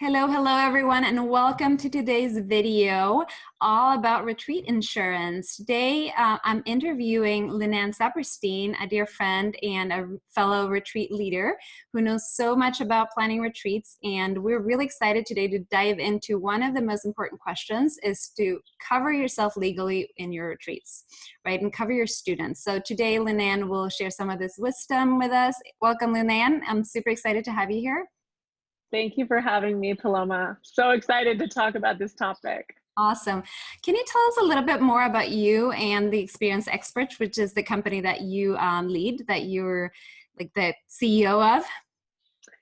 Hello, hello everyone, and welcome to today's video all about retreat insurance. Today, I'm interviewing Linan Saperstein, a dear friend and a fellow retreat leader who knows so much about planning retreats, and we're really excited today to dive into one of the most important questions is to cover yourself legally in your retreats, right, and cover your students. So today, Linan will share some of this wisdom with us. Welcome, Linan. I'm super excited to have you here. Thank you for having me, Paloma. So excited to talk about this topic. Awesome. Can you tell us a little bit more about you and the Experience Experts, which is the company that you lead, that you're like the CEO of?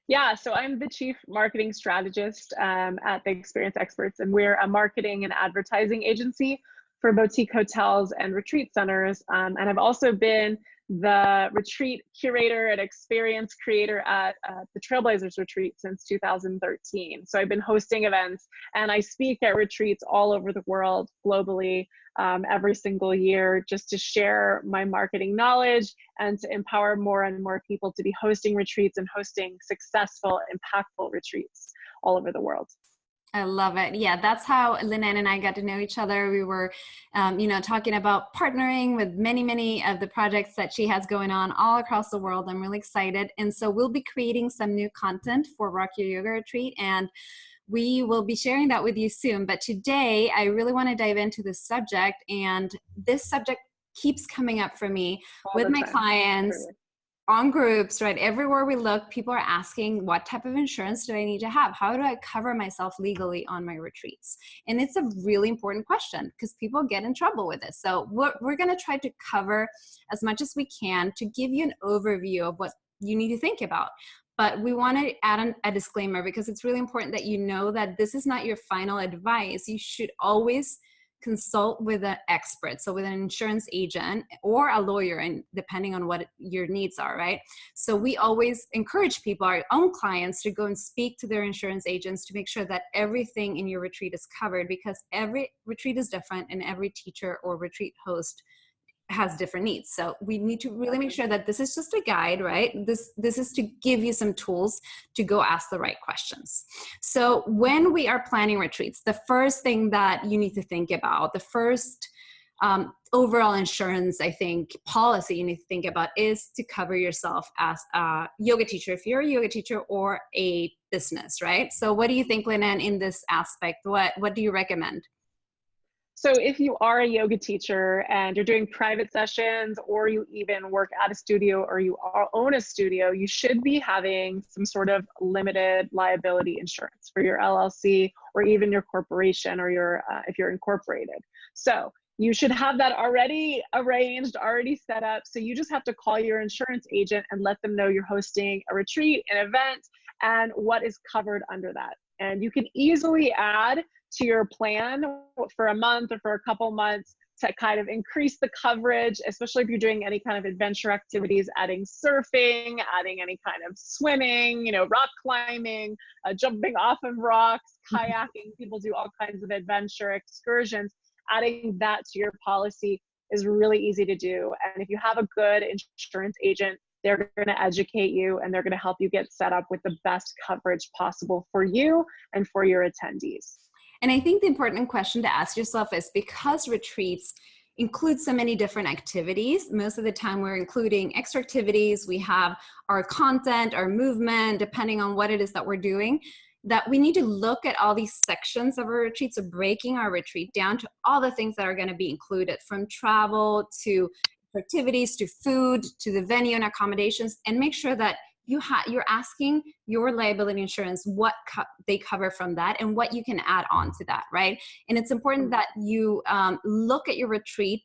Yeah, so I'm the Chief Marketing Strategist at the Experience Experts, and we're a marketing and advertising agency for boutique hotels and retreat centers. And I've also been the retreat curator and experience creator at the Trailblazers Retreat since 2013. So I've been hosting events and I speak at retreats all over the world globally every single year just to share my marketing knowledge and to empower more and more people to be hosting retreats and hosting successful, impactful retreats all over the world. I love it. Yeah, that's how Linan and I got to know each other. We were, talking about partnering with many of the projects that she has going on all across the world. I'm really excited. And so we'll be creating some new content for Rock Your Yoga Retreat, and we will be sharing that with you soon. But today, I really want to dive into this subject, and this subject keeps coming up for me with my clients. On groups, right? Everywhere we look, people are asking, what type of insurance do I need to have? How do I cover myself legally on my retreats? And it's a really important question because people get in trouble with this. So we're going to try to cover as much as we can to give you an overview of what you need to think about. But we want to add a disclaimer because it's really important that you know that this is not your final advice. You should always consult with an expert, so with an insurance agent or a lawyer, and depending on what your needs are, right? So we always encourage people, our own clients, to go and speak to their insurance agents to make sure that everything in your retreat is covered, because every retreat is different and every teacher or retreat host has different needs. So we need to really make sure that this is just a guide, right? This is to give you some tools to go ask the right questions. So when we are planning retreats, the first thing that you need to think about, the first overall insurance, I think, policy you need to think about is to cover yourself as a yoga teacher, if you're a yoga teacher or a business, right? So what do you think, Linan, in this aspect? What do you recommend? So if you are a yoga teacher and you're doing private sessions, or you even work at a studio, or you own a studio, you should be having some sort of limited liability insurance for your LLC or even your corporation, or your if you're incorporated. So you should have that already arranged, already set up. So you just have to call your insurance agent and let them know you're hosting a retreat, an event, and what is covered under that. And you can easily add to your plan for a month or for a couple months to kind of increase the coverage, especially if you're doing any kind of adventure activities, adding surfing, adding any kind of swimming, rock climbing, jumping off of rocks, kayaking. People do all kinds of adventure excursions. Adding that to your policy is really easy to do. And if you have a good insurance agent, they're going to educate you and they're going to help you get set up with the best coverage possible for you and for your attendees. And I think the important question to ask yourself is, because retreats include so many different activities, most of the time we're including extra activities, we have our content, our movement, depending on what it is that we're doing, that we need to look at all these sections of our retreat, so breaking our retreat down to all the things that are going to be included, from travel to activities to food to the venue and accommodations, and make sure that you're asking your liability insurance what they cover from that and what you can add on to that, right? And it's important that you look at your retreat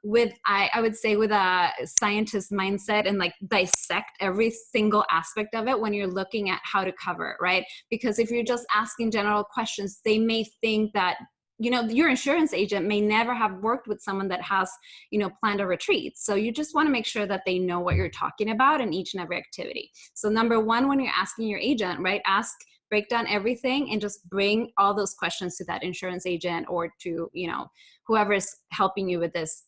with, I would say, with a scientist mindset, and like dissect every single aspect of it when you're looking at how to cover it, right? Because if you're just asking general questions, they may think that your insurance agent may never have worked with someone that has, planned a retreat. So you just want to make sure that they know what you're talking about in each and every activity. So number one, when you're asking your agent, right, break down everything and just bring all those questions to that insurance agent or to, whoever is helping you with this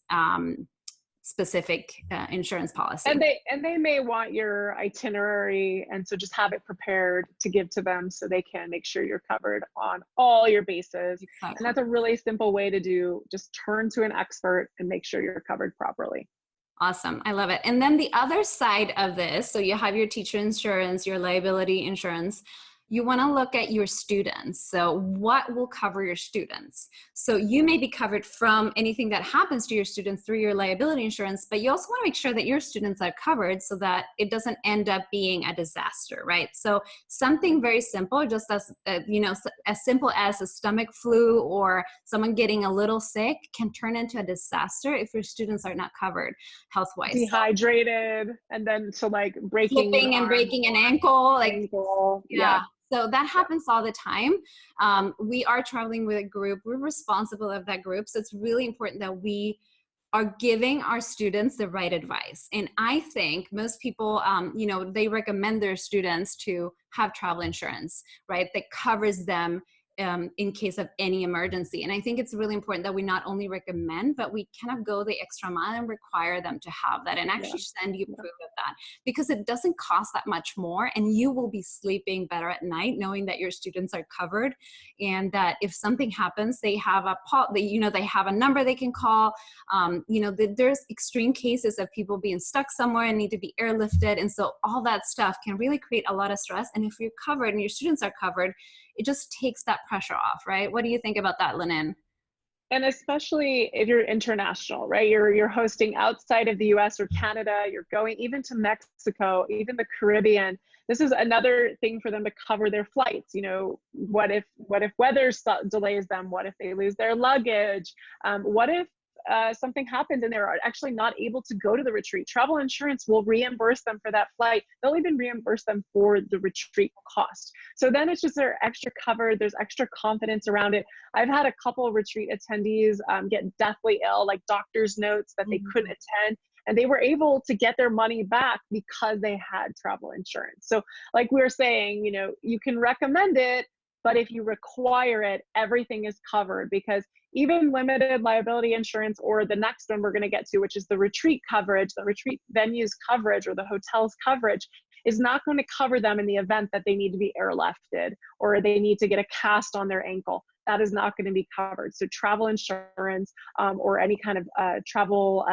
specific insurance policy. And they may want your itinerary, and so just have it prepared to give to them so they can make sure you're covered on all your bases. Exactly. And that's a really simple way to do, just turn to an expert and make sure you're covered properly. Awesome. I love it. And then the other side of this, so you have your teacher insurance, your liability insurance. You want to look at your students. So what will cover your students? So you may be covered from anything that happens to your students through your liability insurance, but you also want to make sure that your students are covered so that it doesn't end up being a disaster, right? So something very simple, just as, as simple as a stomach flu or someone getting a little sick can turn into a disaster if your students are not covered health-wise. Dehydrated, and then so like breaking an ankle, yeah. So that happens all the time. We are traveling with a group. We're responsible of that group. So it's really important that we are giving our students the right advice. And I think most people, they recommend their students to have travel insurance, right? That covers them in case of any emergency. And I think it's really important that we not only recommend, but we kind of go the extra mile and require them to have that and actually send you proof of that, because it doesn't cost that much more and you will be sleeping better at night knowing that your students are covered and that if something happens, they have they have a number they can call. There's extreme cases of people being stuck somewhere and need to be airlifted. And so all that stuff can really create a lot of stress. And if you're covered and your students are covered, it just takes that pressure off, right? What do you think about that, Linan? And especially if you're international, right? You're hosting outside of the US or Canada, you're going even to Mexico, even the Caribbean. This is another thing for them to cover their flights. What if weather delays them? What if they lose their luggage? What if something happens and they're actually not able to go to the retreat? Travel insurance will reimburse them for that flight. They'll even reimburse them for the retreat cost. So then it's just they're extra covered. There's extra confidence around it. I've had a couple of retreat attendees get deathly ill, like doctor's notes that they couldn't attend. And they were able to get their money back because they had travel insurance. So like we were saying, you can recommend it, but if you require it, everything is covered, because even limited liability insurance, or the next one we're going to get to, which is the retreat coverage, the retreat venues coverage or the hotel's coverage, is not going to cover them in the event that they need to be airlifted or they need to get a cast on their ankle. That is not going to be covered. So travel insurance or any kind of travel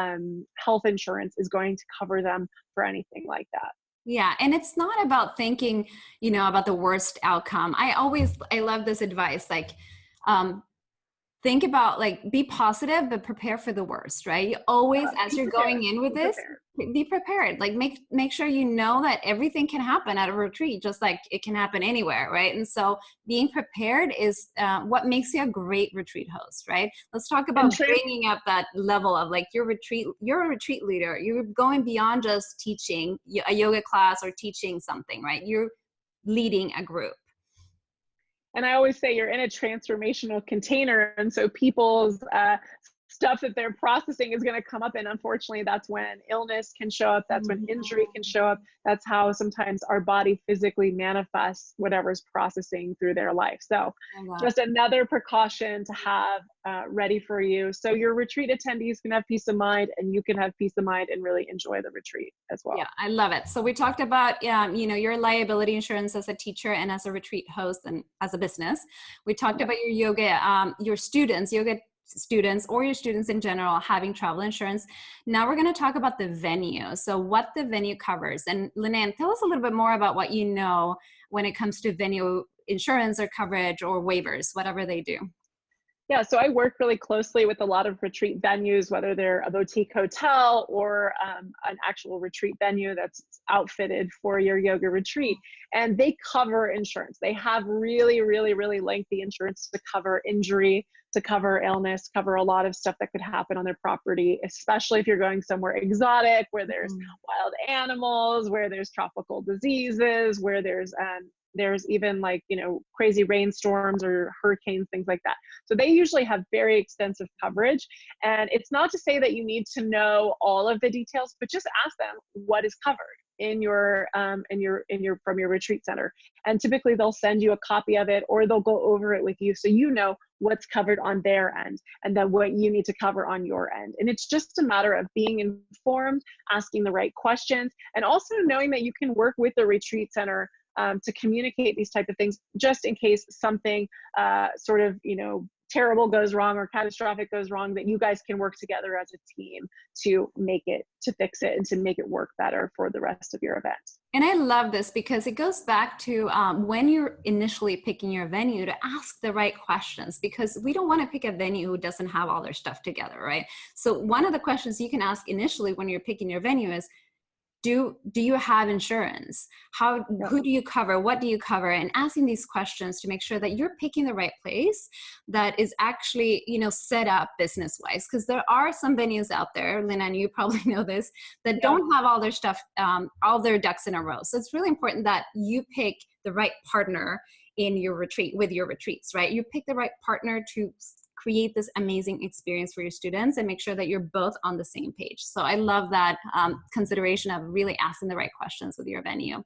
health insurance is going to cover them for anything like that. Yeah. And it's not about thinking, about the worst outcome. I love this advice. Think about be positive, but prepare for the worst, right? You always, as you're going in with this, be prepared. Make sure you know that everything can happen at a retreat, just like it can happen anywhere, right? And so being prepared is what makes you a great retreat host, right? Let's talk about bringing up that level of you're a retreat leader. You're going beyond just teaching a yoga class or teaching something, right? You're leading a group. And I always say you're in a transformational container. And so people's stuff that they're processing is going to come up. And unfortunately, that's when illness can show up. That's when injury can show up. That's how sometimes our body physically manifests whatever's processing through their life. So just another precaution to have ready for you. So your retreat attendees can have peace of mind, and you can have peace of mind and really enjoy the retreat as well. Yeah, I love it. So we talked about, your liability insurance as a teacher and as a retreat host and as a business. We talked about your yoga, your students or your students in general having travel insurance. Now we're going to talk about the venue. So what the venue covers. And Linan, tell us a little bit more about what you know when it comes to venue insurance or coverage or waivers, whatever they do. Yeah, so I work really closely with a lot of retreat venues, whether they're a boutique hotel or an actual retreat venue that's outfitted for your yoga retreat. And they cover insurance. They have really, really, really lengthy insurance to cover injury, to cover illness, cover a lot of stuff that could happen on their property, especially if you're going somewhere exotic, where there's wild animals, where there's tropical diseases, where there's even crazy rainstorms or hurricanes, things like that. So they usually have very extensive coverage. And it's not to say that you need to know all of the details, but just ask them what is covered. from your retreat center. And typically they'll send you a copy of it, or they'll go over it with you so you know what's covered on their end and then what you need to cover on your end. And it's just a matter of being informed, asking the right questions, and also knowing that you can work with the retreat center to communicate these type of things, just in case something sort of, terrible goes wrong or catastrophic goes wrong, that you guys can work together as a team to fix it and to make it work better for the rest of your event. And I love this because it goes back to when you're initially picking your venue, to ask the right questions, because we don't want to pick a venue who doesn't have all their stuff together, right? So one of the questions you can ask initially when you're picking your venue is, do you have insurance? Who do you cover? What do you cover? And asking these questions to make sure that you're picking the right place that is actually, set up business-wise. Because there are some venues out there, Lynn, and you probably know this, that don't have all their stuff, all their ducks in a row. So it's really important that you pick the right partner in your retreat, with your retreats, right? You pick the right partner to create this amazing experience for your students and make sure that you're both on the same page. So I love that consideration of really asking the right questions with your venue.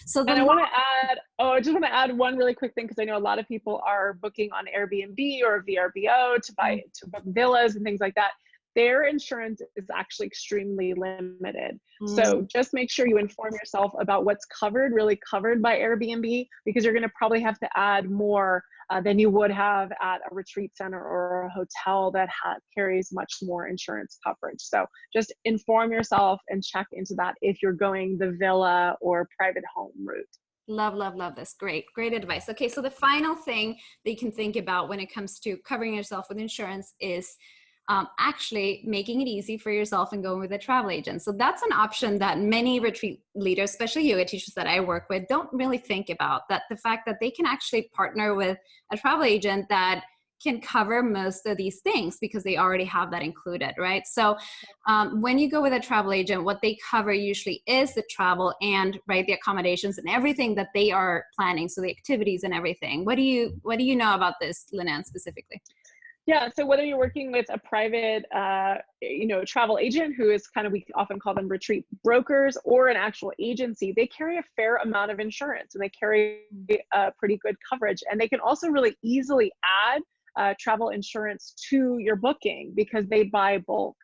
So then I just want to add one really quick thing, because I know a lot of people are booking on Airbnb or VRBO to book villas and things like that. Their insurance is actually extremely limited. So just make sure you inform yourself about what's really covered by Airbnb, because you're going to probably have to add more than you would have at a retreat center or a hotel that carries much more insurance coverage. So just inform yourself and check into that if you're going the villa or private home route. Love, love, love this. Great advice. Okay, so the final thing that you can think about when it comes to covering yourself with insurance is actually making it easy for yourself and going with a travel agent. So that's an option that many retreat leaders, especially yoga teachers that I work with, don't really think about, that the fact that they can actually partner with a travel agent that can cover most of these things because they already have that included, right? So when you go with a travel agent, what they cover usually is the travel and the accommodations and everything that they are planning. So the activities and everything. What do you know about this, Lynn, specifically? Yeah, so whether you're working with a private, travel agent, who is we often call them retreat brokers, or an actual agency, they carry a fair amount of insurance and they carry pretty good coverage. And they can also really easily add travel insurance to your booking because they buy bulk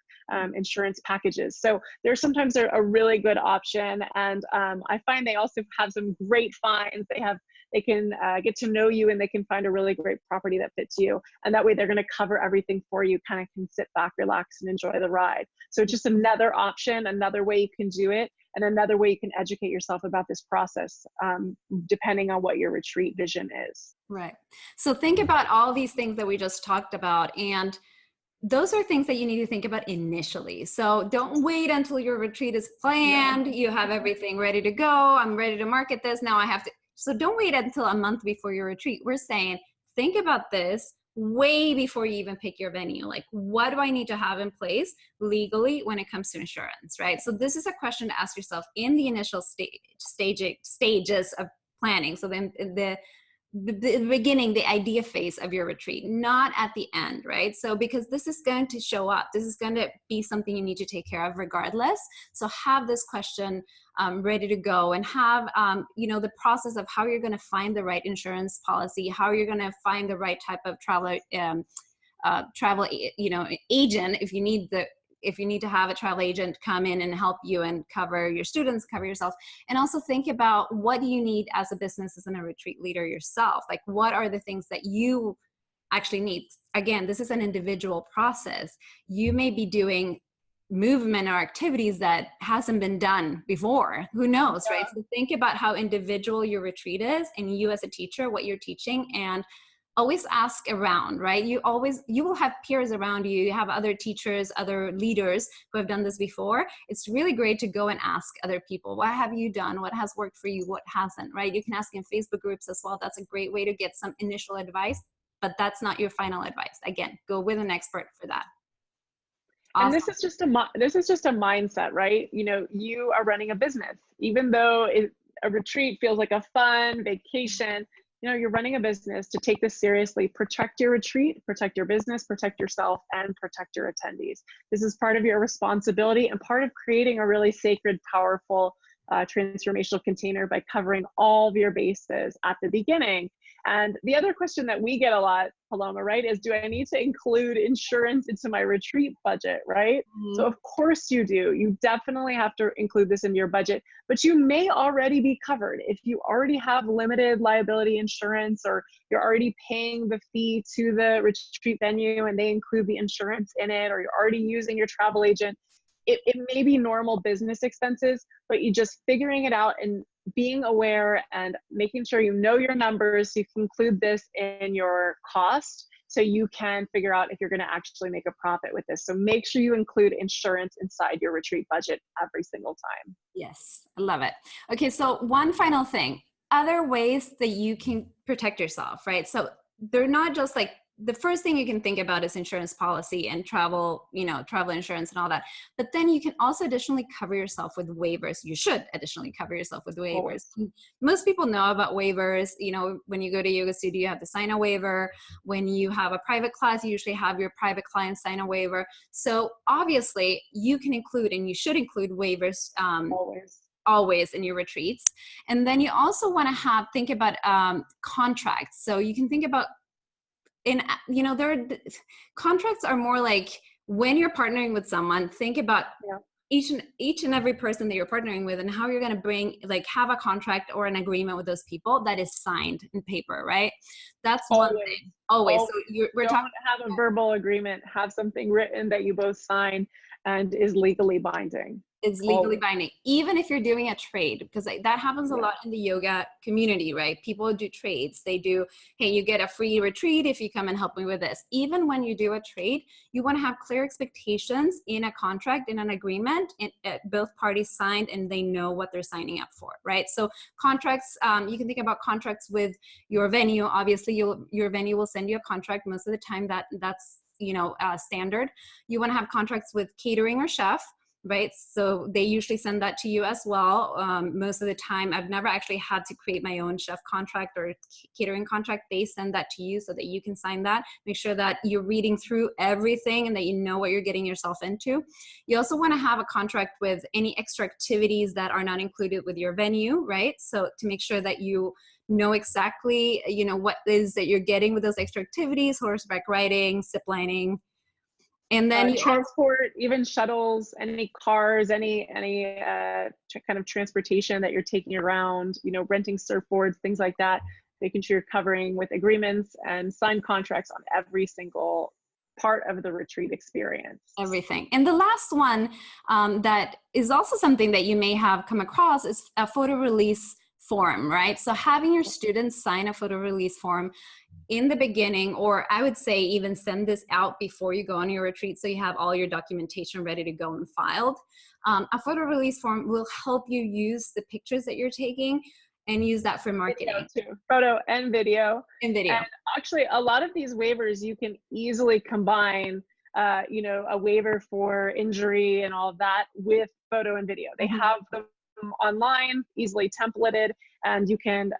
insurance packages. So they're sometimes a really good option. And I find they also have some great finds. They can get to know you, and they can find a really great property that fits you. And that way they're going to cover everything for you, kind of can sit back, relax, and enjoy the ride. So it's just another option, another way you can do it, and another way you can educate yourself about this process, depending on what your retreat vision is. Right. So think about all these things that we just talked about, and those are things that you need to think about initially. So don't wait until your retreat is planned. You have everything ready to go. I'm ready to market this. Now I have to. So don't wait until a month before your retreat. We're saying, think about this way before you even pick your venue. Like, what do I need to have in place legally when it comes to insurance, right? So this is a question to ask yourself in the initial stages of planning. So then the beginning, the idea phase of your retreat, not at the end, right? So because this is going to show up, this is going to be something you need to take care of regardless. So have this question ready to go, and have the process of how you're going to find the right insurance policy, how you're going to find the right type of travel agent if you need to have a travel agent come in and help you and cover your students, cover yourself. And also think about, what do you need as a business, as a retreat leader yourself? Like, what are the things that you actually need? Again, this is an individual process. You may be doing movement or activities that hasn't been done before. Who knows, right? So think about how individual your retreat is, and you as a teacher, what you're teaching, and always ask around, right? You will have peers around you. You have other teachers, other leaders who have done this before. It's really great to go and ask other people, what have you done? What has worked for you? What hasn't, right? You can ask in Facebook groups as well. That's a great way to get some initial advice, but that's not your final advice. Again, go with an expert for that. Awesome. And this is just a mindset, right? You are running a business, even though a retreat feels like a fun vacation. You're running a business. To take this seriously, protect your retreat, protect your business, protect yourself, and protect your attendees. This is part of your responsibility and part of creating a really sacred, powerful transformational container by covering all of your bases at the beginning. And the other question that we get a lot, Paloma, right, is do I need to include insurance into my retreat budget, right? So of course you do. You definitely have to include this in your budget, but you may already be covered. If you already have limited liability insurance, or you're already paying the fee to the retreat venue and they include the insurance in it, or you're already using your travel agent, it may be normal business expenses, but you just figuring it out and being aware and making sure you know your numbers so you can include this in your cost so you can figure out if you're going to actually make a profit with this. So make sure you include insurance inside your retreat budget every single time. Yes, I love it. Okay, so one final thing, other ways that you can protect yourself, right? So they're not just like, the first thing you can think about is insurance policy and travel, travel insurance and all that. But then you can also additionally cover yourself with waivers. You should additionally cover yourself with waivers. Most people know about waivers. When you go to yoga studio, you have to sign a waiver. When you have a private class, you usually have your private client sign a waiver. So obviously you can include, and you should include waivers, always in your retreats. And then you also want to think about contracts. So you can think about, contracts are more like when you're partnering with someone, think about each and every person that you're partnering with and how you're going to have a contract or an agreement with those people that is signed in paper, right? That's one thing. Always. So we're talking, have a verbal agreement, have something written that you both sign and is legally binding. Is legally binding, even if you're doing a trade, because that happens a lot in the yoga community, right? People do trades. They do, hey, you get a free retreat if you come and help me with this. Even when you do a trade, you want to have clear expectations in a contract, in an agreement, and both parties signed and they know what they're signing up for, right? So contracts, you can think about contracts with your venue. Obviously, your venue will send you a contract. Most of the time that's standard. You want to have contracts with catering or chef, right? So they usually send that to you as well. Most of the time, I've never actually had to create my own chef contract or catering contract. They send that to you so that you can sign that. Make sure that you're reading through everything and that you know what you're getting yourself into. You also want to have a contract with any extra activities that are not included with your venue, right? So to make sure that you know exactly, what is that you're getting with those extra activities, horseback riding, zip lining. And then transport, even shuttles, any cars, any kind of transportation that you're taking around, renting surfboards, things like that, making sure you're covering with agreements and signed contracts on every single part of the retreat experience. Everything. And the last one that is also something that you may have come across is a photo release form, right? So having your students sign a photo release form in the beginning, or I would say even send this out before you go on your retreat so you have all your documentation ready to go and filed. A photo release form will help you use the pictures that you're taking and use that for marketing. Video too. Photo and video. And video. And actually, a lot of these waivers you can easily combine, a waiver for injury and all of that with photo and video. They have them online, easily templated, and you can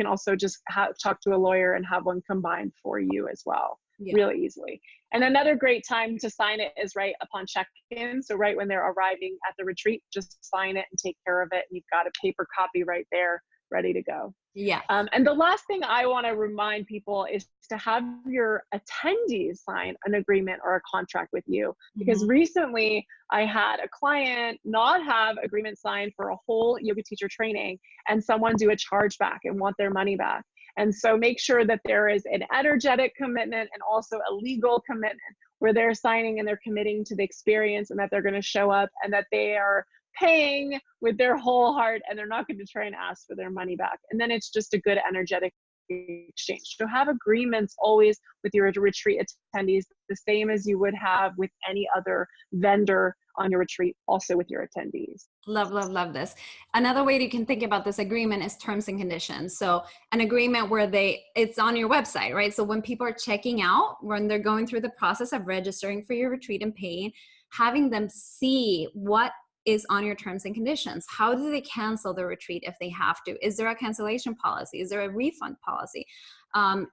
also just talk to a lawyer and have one combined for you as well, really easily. And another great time to sign it is right upon check-in. So right when they're arriving at the retreat, just sign it and take care of it. And you've got a paper copy right there, ready to go. Yeah. And the last thing I want to remind people is to have your attendees sign an agreement or a contract with you. Because recently I had a client not have agreement signed for a whole yoga teacher training and someone do a chargeback and want their money back. And so make sure that there is an energetic commitment and also a legal commitment where they're signing and they're committing to the experience and that they're going to show up and that they are paying with their whole heart and they're not going to try and ask for their money back. And then it's just a good energetic exchange. So have agreements always with your retreat attendees, the same as you would have with any other vendor on your retreat, also with your attendees. Love, love, love this. Another way you can think about this agreement is terms and conditions. So an agreement where it's on your website, right? So when people are checking out, when they're going through the process of registering for your retreat and paying, having them see what is on your terms and conditions. How do they cancel the retreat if they have to? Is there a cancellation policy? Is there a refund policy?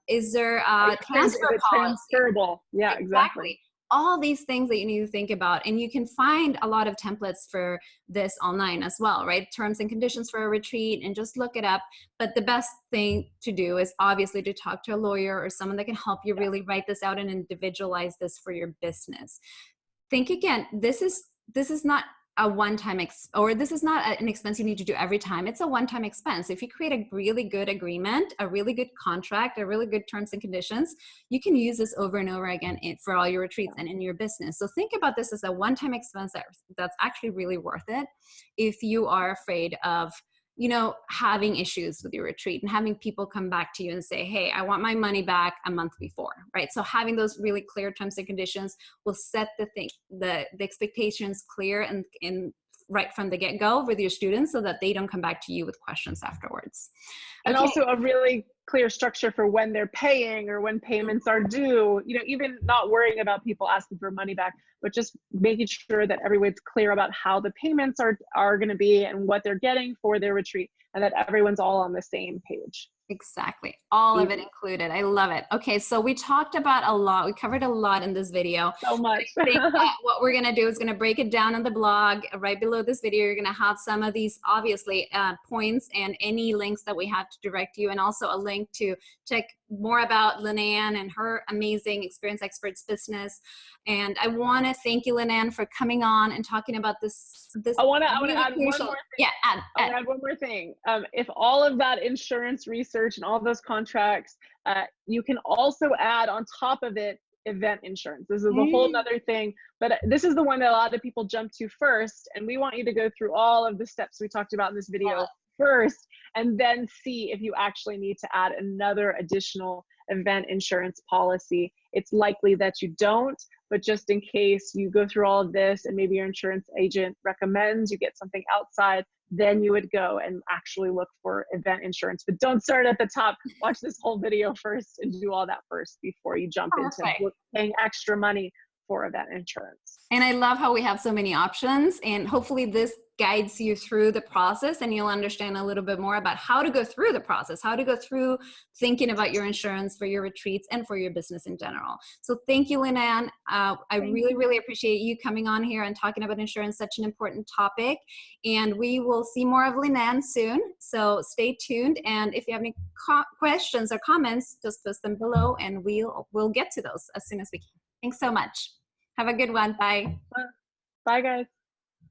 Is there a transfer policy? Transferable. Yeah, exactly. all these things that you need to think about. And you can find a lot of templates for this online as well, right? Terms and conditions for a retreat, and just look it up. But the best thing to do is obviously to talk to a lawyer or someone that can help you really write this out and individualize this for your business. Think again, this is not a one-time or this is not an expense you need to do every time. It's a one-time expense. If you create a really good agreement, a really good contract, a really good terms and conditions, you can use this over and over again for all your retreats and in your business. So think about this as a one-time expense that's actually really worth it if you are afraid of, you know, having issues with your retreat and having people come back to you and say, hey, I want my money back a month before, right? So having those really clear terms and conditions will set the expectations clear and right from the get-go with your students, so that they don't come back to you with questions afterwards. And also a really clear structure for when they're paying or when payments are due, you know, even not worrying about people asking for money back, but just making sure that everyone's clear about how the payments are going to be and what they're getting for their retreat, and that everyone's all on the same page. Exactly. All of it included. I love it. Okay. So we talked about a lot. We covered a lot in this video. So much. I think that what we're going to do is going to break it down on the blog right below this video. You're going to have some of these obviously points and any links that we have to direct you, and also a link to check more about Lynanne and her amazing Experience Experts business. And I want to thank you, Lynanne, for coming on and talking about this. I want to add one more thing. Yeah, add one more thing. If all of that insurance research and all those contracts, you can also add on top of it event insurance. This is a whole nother thing, but this is the one that a lot of people jump to first. And we want you to go through all of the steps we talked about in this video first, and then see if you actually need to add another additional event insurance policy. It's likely that you don't, but just in case you go through all of this and maybe your insurance agent recommends you get something outside, then you would go and actually look for event insurance. But don't start at the top. Watch this whole video first and do all that first before you jump into paying extra money for event insurance. And I love how we have so many options, and hopefully this guides you through the process, and you'll understand a little bit more about how to go through the process, how to go through thinking about your insurance for your retreats and for your business in general. So thank you, Lynanne. I really appreciate you coming on here and talking about insurance, such an important topic. And we will see more of Lynanne soon. So stay tuned. And if you have any questions or comments, just post them below and we'll get to those as soon as we can. Thanks so much. Have a good one. Bye. Bye, guys.